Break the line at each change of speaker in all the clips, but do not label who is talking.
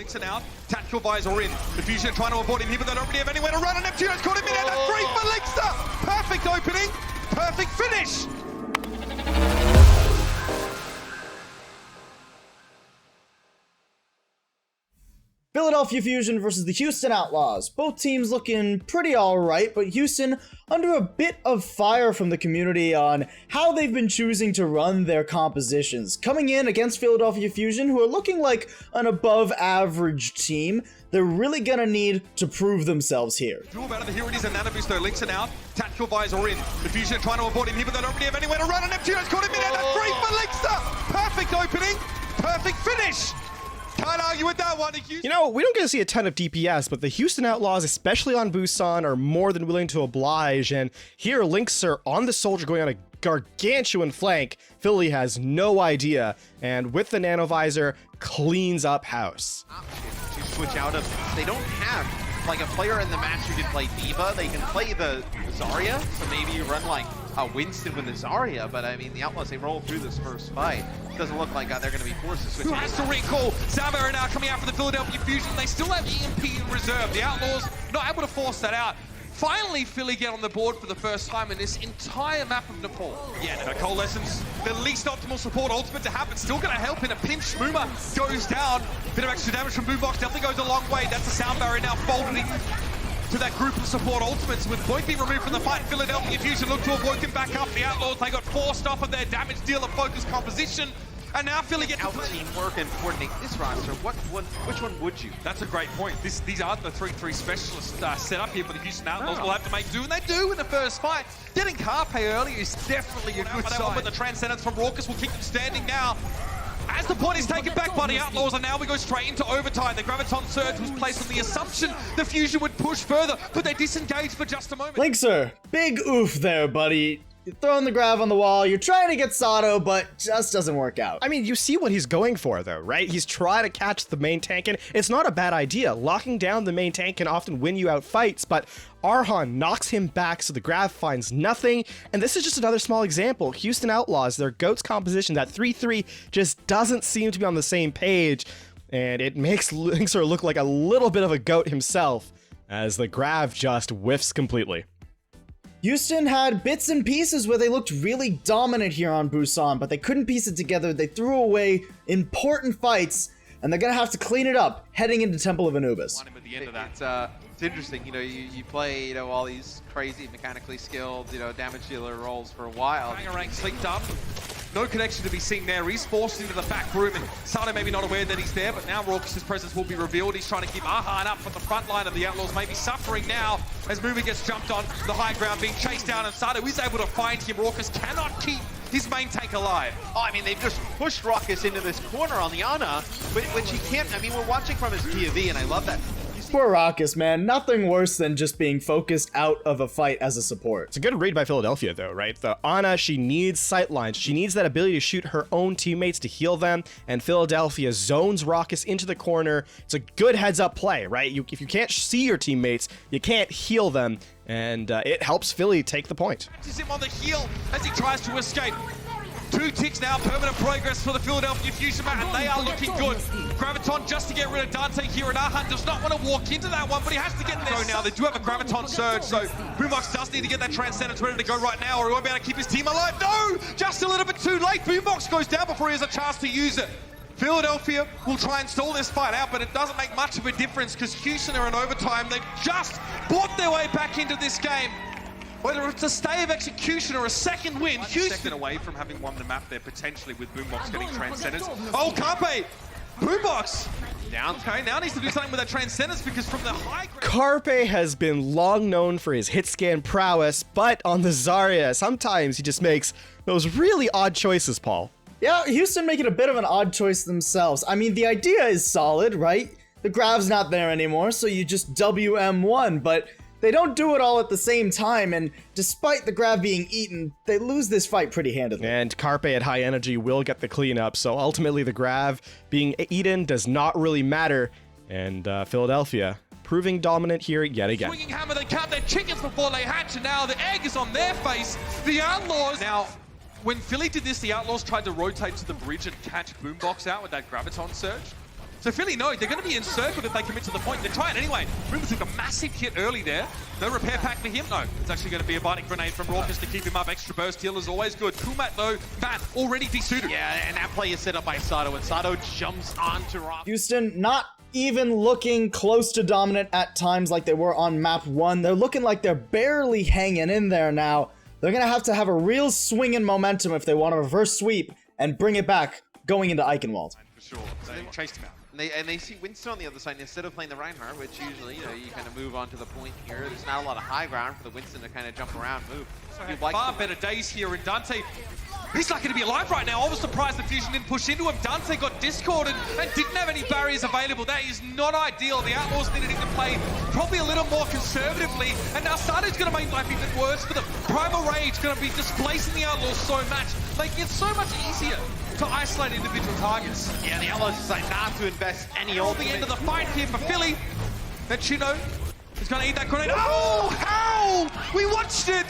Links are out. Tactical visor in. The Fusion trying to avoid him here, but they don't really have anywhere to run. And Neptune's caught him in there. Great for Linkster. Perfect opening. Perfect finish.
Philadelphia Fusion versus the Houston Outlaws. Both teams looking pretty alright, but Houston under a bit of fire from the community on how they've been choosing to run their compositions. Coming in against Philadelphia Fusion, who are looking like an above average team, they're really gonna need to prove themselves here.
Duel out of the here it is, and Nanoboost though. Links are out. Tactical visor in. The Fusion trying to avoid him here, but they don't really have anywhere to run. And Neptune's caught him in there. Great for Linkster. Perfect opening. Perfect finish. Can't argue with that one.
You know, we don't get to see a ton of DPS, but the Houston Outlaws, especially on Busan, are more than willing to oblige, and here Lynx are on the Soldier going on a gargantuan flank. Philly has no idea, and with the Nanovisor, cleans up house.
To switch out of, they don't have like a player in the match who can play D.Va. They can play the Zarya, so maybe you run like a Winston with the Zarya, but I mean, the Outlaws, they roll through this first fight. Doesn't look like they're going to be forced to switch.
Who has to recall? Salvo now coming out for the Philadelphia Fusion. They still have EMP in reserve. The Outlaws not able to force that out. Finally, Philly get on the board for the first time in this entire map of Nepal. Yeah, no coalescence. The least optimal support ultimate to happen. Still going to help in a pinch. Smuma goes down. Bit of extra damage from Boombox. Definitely goes a long way. That's the sound barrier now folded in to that group of support ultimates. With Boyd being removed from the fight, Philadelphia Fusion look to avoid him back up. The Outlaws, they got forced off of their damage dealer focus composition. And now Philly gets
out teamwork and coordinate this roster. Which one would you?
That's a great point. These aren't the 3-3 specialists set up here for the Houston Outlaws. Will have to make do, and they do in the first fight. Getting Carpe earlier is definitely a good sign. But the Transcendence from Raucus will keep them standing now. As the point is taken back by the Outlaws, and now we go straight into overtime. The Graviton Surge was placed on the assumption the Fusion would push further, but they disengaged for just a moment.
Linkser, big oof there, buddy. You're throwing the grav on the wall, you're trying to get Sato, but just doesn't work out.
I mean, you see what he's going for, though, right? He's trying to catch the main tank, and it's not a bad idea. Locking down the main tank can often win you out fights, but Arhan knocks him back so the grav finds nothing, and this is just another small example. Houston Outlaws, their GOAT's composition, that 3-3, just doesn't seem to be on the same page, and it makes Linkser look like a little bit of a GOAT himself, as the grav just whiffs completely.
Houston had bits and pieces where they looked really dominant here on Busan, but they couldn't piece it together. They threw away important fights, and they're gonna have to clean it up heading into Temple of Anubis.
At the end of that. It's interesting, you know, you play, you know, all these crazy mechanically skilled, you know, damage dealer roles for a while.
Bangarang slicked up. No connection to be seen there. He's forced into the back room, and Sato maybe not aware that he's there, but now Raucus' presence will be revealed. He's trying to keep Arhan up, but the front line of the Outlaws may be suffering now as Movie gets jumped on the high ground, being chased down, and Sato is able to find him. Raucus cannot keep his main tank alive.
Oh, I mean, they've just pushed Raucus into this corner on the Ana, which he can't. I mean, we're watching from his POV, and I love that.
Poor Raucus, man. Nothing worse than just being focused out of a fight as a support.
It's a good read by Philadelphia, though, right? The Ana, she needs sightlines. She needs that ability to shoot her own teammates to heal them, and Philadelphia zones Raucus into the corner. It's a good heads-up play, right? If you can't see your teammates, you can't heal them, and it helps Philly take the point.
He's him on the heel as he tries to escape. 2 ticks now, permanent progress for the Philadelphia Fusion, and they are looking good. Graviton just to get rid of Dante here, and Arhan does not want to walk into that one, but he has to get in there now. They do have a Graviton Surge, so Boombox does need to get that Transcendence ready to go right now, or he won't be able to keep his team alive. No! Just a little bit too late. Boombox goes down before he has a chance to use it. Philadelphia will try and stall this fight out, but it doesn't make much of a difference because Houston are in overtime. They've just bought their way back into this game. Whether it's a stay of execution or a second win, Houston second away from having won the map there potentially with Boombox getting Transcendence. Oh, Carpe! Boombox! Down. Okay, now needs to do something with that Transcendence because from the high ground...
Carpe has been long known for his hit scan prowess, but on the Zarya, sometimes he just makes those really odd choices, Paul.
Yeah, Houston making a bit of an odd choice themselves. I mean, the idea is solid, right? The grav's not there anymore, so you just WM1, but they don't do it all at the same time, and despite the grav being eaten, they lose this fight pretty handedly.
And Carpe at high energy will get the cleanup, so ultimately the grav being eaten does not really matter, and Philadelphia proving dominant here yet again.
Swinging hammer, they count their chickens before they hatch, and now the egg is on their face. The Outlaws... Now, when Philly did this, the Outlaws tried to rotate to the bridge and catch Boombox out with that Graviton Surge. So Philly know they're going to be encircled if they commit to the point. They're trying anyway. Rumor took a massive hit early there. No repair pack for him. No, it's actually going to be a biting grenade from Raucus to keep him up. Extra burst heal is always good. Kumat though, Van already desuited.
Yeah, and that play is set up by Sato, and Sato jumps onto Rock.
Houston not even looking close to dominant at times like they were on map 1. They're looking like they're barely hanging in there now. They're going to have a real swing in momentum if they want to reverse sweep and bring it back going into Eichenwald.
For sure. So they chased him out.
And they see Winston on the other side instead of playing the Reinhardt, which usually, you know, you kind of move on to the point here. There's not a lot of high ground for the Winston to kind of jump around, move.
So far better days here, and Dante, he's not going to be alive right now. I was surprised the Fusion didn't push into him. Dante got discorded and didn't have any barriers available. That is not ideal. The Outlaws needed him to play probably a little more conservatively, and now Sato's going to make life even worse for them. Primal Rage going to be displacing the Outlaws so much, making it so much easier to isolate individual targets.
Yeah, the Outlaws decide not to invest any
All the end of the fight here for Philly. Then Chino is going to eat that grenade. Oh, how? We watched it.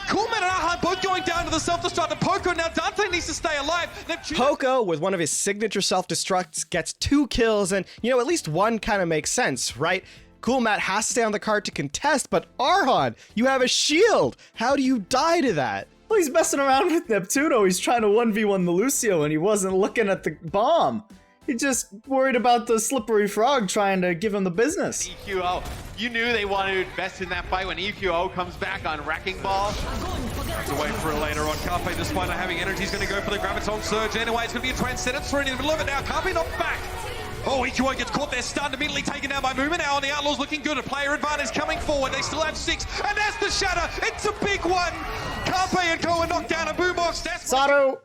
Coolman and Arhan both going down to the self-destruct. The Poco, now Dante needs to stay alive.
Poco, with one of his signature self-destructs, gets 2 kills, and, you know, at least one kind of makes sense, right? Cool Matt has to stay on the card to contest, but Arhan, you have a shield. How do you die to that?
Well, he's messing around with Neptuno. He's trying to 1v1 the Lucio, and he wasn't looking at the bomb. He just worried about the slippery frog trying to give him the business.
EQO, you knew they wanted to invest in that fight when EQO comes back on Wrecking Ball.
Has to wait for it later on. Carpe, despite not having energy, is going to go for the Graviton Surge anyway. It's going to be a Transcendence thrown in the middle of it now. Carpe not back. Oh, EQO gets caught there, stunned, immediately taken down by Movement now, and the Outlaws looking good. A player advantage coming forward. They still have 6, and there's the shatter. It's a big one. Carpe and Koa knock down a boombox.
Sato,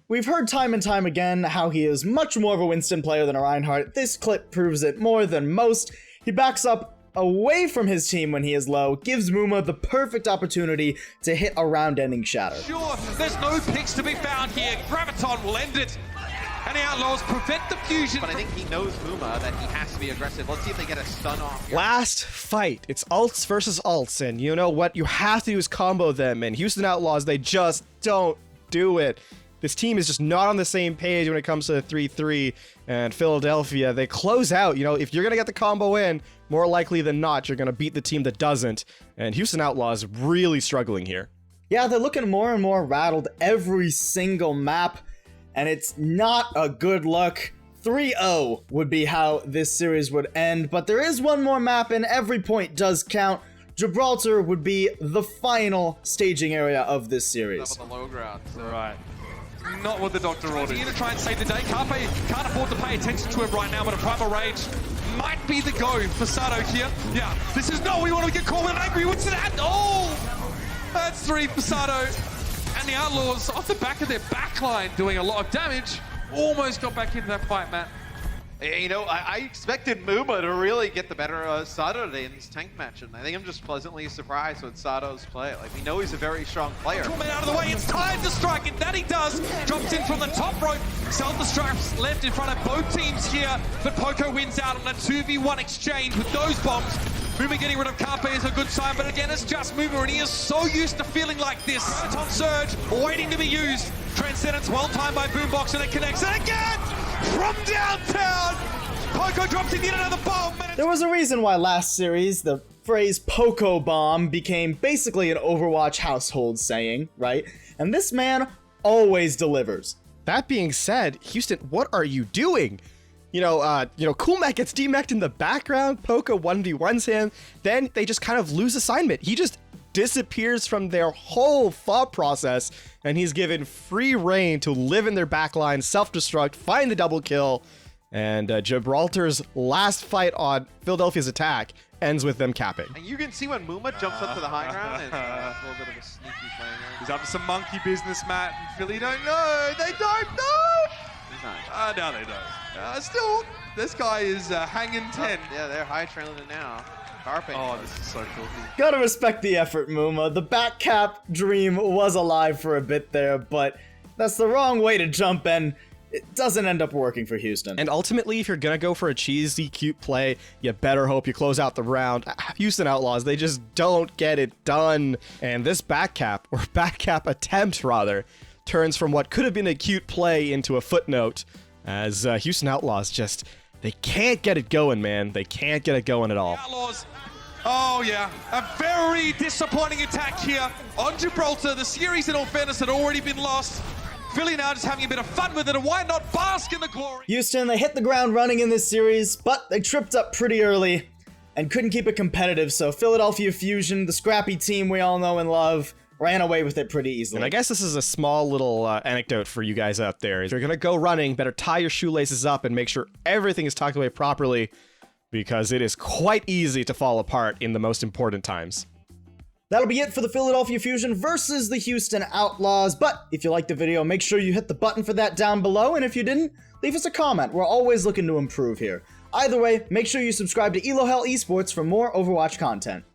we've heard time and time again how he is much more of a Winston player than a Reinhardt. This clip proves it more than most. He backs up away from his team when he is low, gives Muma the perfect opportunity to hit a round-ending shatter.
Sure, there's no picks to be found here. Graviton will end it. And the Outlaws prevent the fusion.
But I think he knows Muma that he has to be aggressive. Let's see if they get a stun off here.
Last fight. It's alts versus alts, and you know what you have to do is combo them, and Houston Outlaws, they just don't do it. This team is just not on the same page when it comes to the 3-3, and Philadelphia, they close out. You know, if you're going to get the combo in, more likely than not, you're going to beat the team that doesn't, and Houston Outlaws really struggling here.
Yeah, they're looking more and more rattled every single map, and it's not a good look. 3-0 would be how this series would end, but there is one more map, and every point does count. Gibraltar would be the final staging area of this series.
Up on the low ground. So.
Right. Not what the doctor ordered. He's going to try and save the day. Carpe can't afford to pay attention to him right now, but a Primal Rage might be the go for Sato here. Yeah, this is no, we want to get caught with an angry. What's that? Oh! That's 3 for Sato. And the Outlaws, off the back of their backline, doing a lot of damage, almost got back into that fight, Matt.
You know, I expected Muma to really get the better of Sato today in this tank match, and I think I'm just pleasantly surprised with Sato's play. Like, we know he's a very strong player.
Torment out of the way, it's time to strike, and that he does. Drops in from the top rope. Self-destructs left in front of both teams here, but Poco wins out on a 2v1 exchange with those bombs. Muma getting rid of Carpe is a good sign, but again, it's just Muma, and he is so used to feeling like this. Graviton Surge, waiting to be used. Transcendence, well timed by Boombox, and it connects, and again, from downtown, Poco drops in yet another bomb.
There was a reason why last series the phrase Poco Bomb became basically an Overwatch household saying, right? And this man always delivers.
That being said, Houston, what are you doing? Cool Matt gets demeched in the background, Poco 1v1s him, then they just kind of lose assignment. He just disappears from their whole thought process, and he's given free reign to live in their backline, self-destruct, find the double kill, and Gibraltar's last fight on Philadelphia's attack ends with them capping.
And you can see when Muma jumps up to the high ground, and a little bit of a sneaky play there.
He's up to some monkey business, Matt, and Philly don't know. They don't know. No, they don't. Still, this guy is hanging 10.
Yeah, they're high trailing it now. Carpe.
Oh, this is so cool.
Gotta respect the effort, Muma. The back cap dream was alive for a bit there, but that's the wrong way to jump, and it doesn't end up working for Houston.
And ultimately, if you're gonna go for a cheesy, cute play, you better hope you close out the round. Houston Outlaws, they just don't get it done. And this back cap attempt rather, turns from what could have been a cute play into a footnote, as Houston Outlaws just They can't get it going, man. They can't get it going at all.
Outlaws. Oh, yeah. A very disappointing attack here on Gibraltar. The series, in all fairness, had already been lost. Philly now just having a bit of fun with it, and why not bask in the glory?
Houston, they hit the ground running in this series, but they tripped up pretty early and couldn't keep it competitive, so Philadelphia Fusion, the scrappy team we all know and love, ran away with it pretty easily.
And I guess this is a small little anecdote for you guys out there. If you're gonna go running, better tie your shoelaces up and make sure everything is tucked away properly, because it is quite easy to fall apart in the most important times.
That'll be it for the Philadelphia Fusion versus the Houston Outlaws, but if you liked the video, make sure you hit the button for that down below, and if you didn't, leave us a comment. We're always looking to improve here. Either way, make sure you subscribe to Elohel Esports for more Overwatch content.